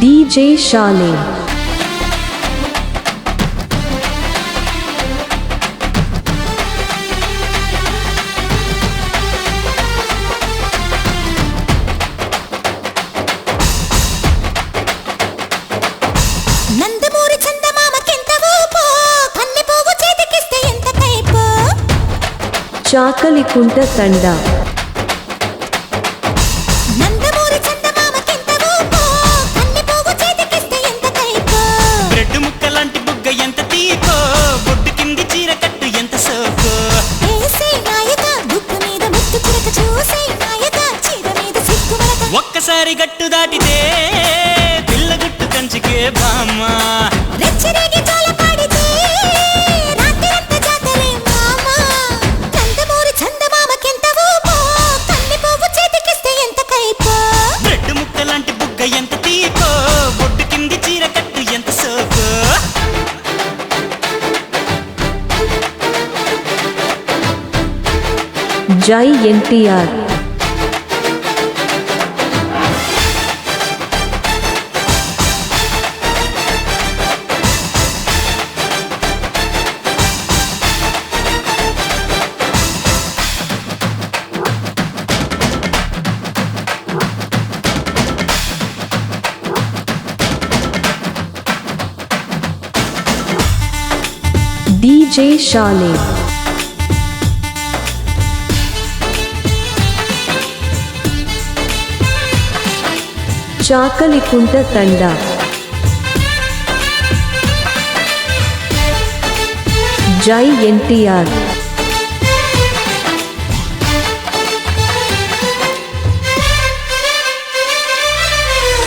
DJ Shalin. Nandamuri చందమామకెంత ఊపో కన్నె పోగు చేతికిస్తే ఎంత కైపో చాకలికుంట తండ నందమూరి చందమామకెంత ఊపో కన్నె పోగు చేతికిస్తే ఎంత కైపో బ్రెడ్ ముక్కలాంటి బుగ్గ ఎంత తీపో బొడ్డు కింది చీర కట్టు ఎంత సోపో ఏసే నాయక బుక్కు మీద ముత్తు చిరక చూసే నాయక చీర మీద సిగ్గు మరక ఒక్కసారి గట్టు దాటితే పిల్ల గుట్టు కంచికే బామ్మ రెచ్చిరేగి జోల పాడితే రాత్రంతా జాతరే మామ నందమూరి చందమామకెంత ఊపో కన్నె పోగు చేతికిస్తే ఎంత కైపో బ్రెడ్ ముక్కలాంటి బుగ్గ ఎంత తీపో బొడ్డు కింది చీర కట్టు ఎంత సోపో జై NTR. DJ Shalin. చాకలికుంట తండ జై NTR.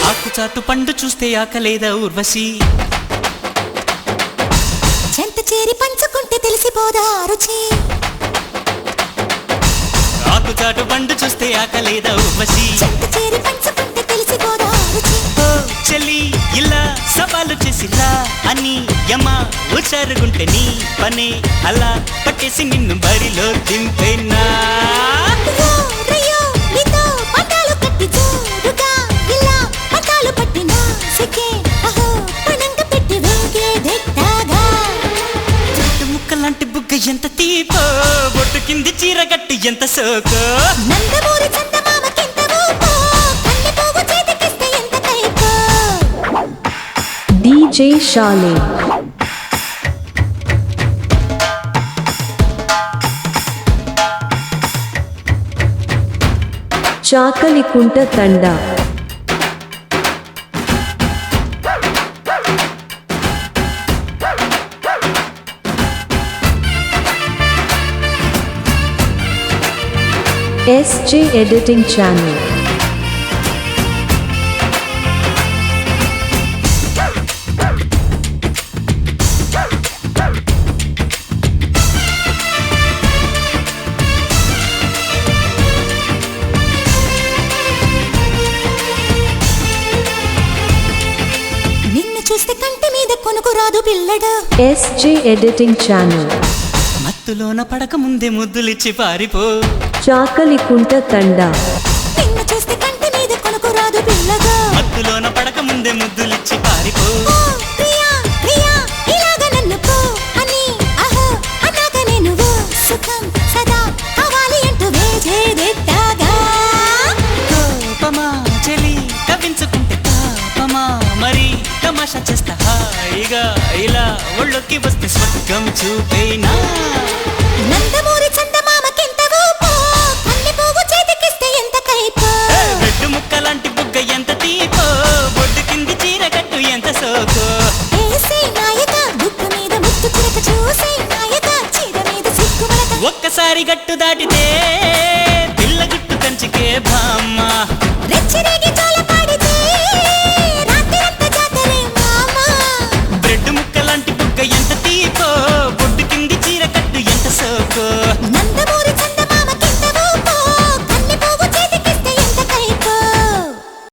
ఆకుచాటు పండు చూస్తే ఆకలేదా ఊర్వశి చెంత చేరి పంచుకుంటే తెలిసిపోదా రుచి ఆకుచాటు పండు చూస్తే ఆకలేదా ఊర్వశి చెంత చేరి పంచుకుంటే తెలిసిపోదా రుచి ఓ చెల్లి ఇలా సవాలు చేసిలా అని యమ ఉచారుగుంటే నీ పనే అలా పట్టేసి నిన్ను బరిలో దింపేనా రయ్యో, రయ్యో, నీతో పట్టాలు కట్టి జోరుగా ఇలా పట్టాలు పట్టినా సిక్కే అహో పనంగ పెట్టి వేగేదెట్టాగా చెట్టు ముక్కలాంటి బుగ్గ ఎంత తీపో బొట్టు కింది చీర కట్టు ఎంత సోకో నందమూరి చందమామకెంత ఊపో కన్నె పోగు చేతికిస్తే ఎంత కైపో DJ Shalin. చాకలికుంట తండ SJ Editing Channel. నిన్ను చూస్తే కంటి మీద కొనుకు రాదు పిల్లడు SJ Editing Channel. మత్తులోన పడక ముందే ముద్దులిచ్చి పారిపో చాకలికుంట తండ నిన్ను చూస్తే కంటి మీద కొనుకు రాదు పిల్లగా మత్తులోన పడక ముందే ముద్దులిచ్చి పారిపో ఓ ప్రియా ప్రియా ఇలాగ నన్ను పో అని అహో అన్నాక నేను ఓ సుఖం సదా కావాలి అంటూ వేజేదెట్టాగా కోపమా చెలి కవించుకుంటే తాపమా మరి తమాషా చేస్తా హాయిగా ఇలా ఒళ్ళొక్కి వస్తే స్వర్గం చూపేనా నందమూరి చందమామకెంత ఊపో కన్నె పోగు చేతికిస్తే ఎంత కైపో రెడ్డు ముక్కలాంటి బుగ్గ ఎంత తీపో బొడ్డు కింది చీర కట్టు ఎంత సోకో ఏసే నాయక బుక్కు మీద ముత్తు చిరక చూసే నాయక చీర మీద సిగ్గు మరక ఒక్కసారి గట్టు దాటితే